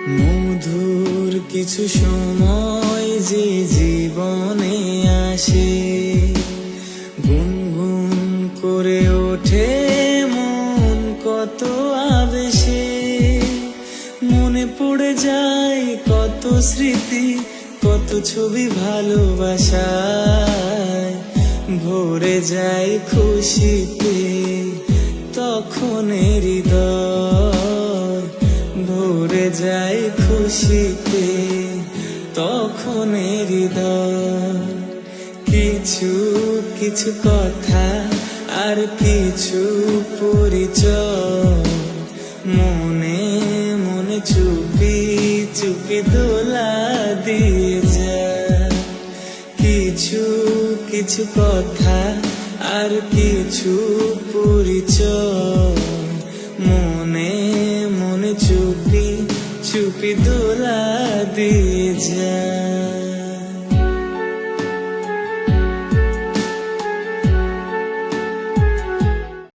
মধুর কিছু সময় যে জীবনে আসে, গুনগুন করে ওঠে মন কত আবেশে। মনে পড়ে যায় কত স্মৃতি, কত ছবি ভালোবাসায়। ভরে যায় খুশিতে তখন হৃদয়, ভরে যায় খুশিতে তখন হৃদয়। কিছু কিছু কথা আর কিছু পরিচয়, মনে মনে চুপি চুপি দোলা দিয়ে যায়। কিছু কিছু কথা আর কিছু পরিচয়, মনে মনে চুপি চুপি দোলা দিয়ে যায়।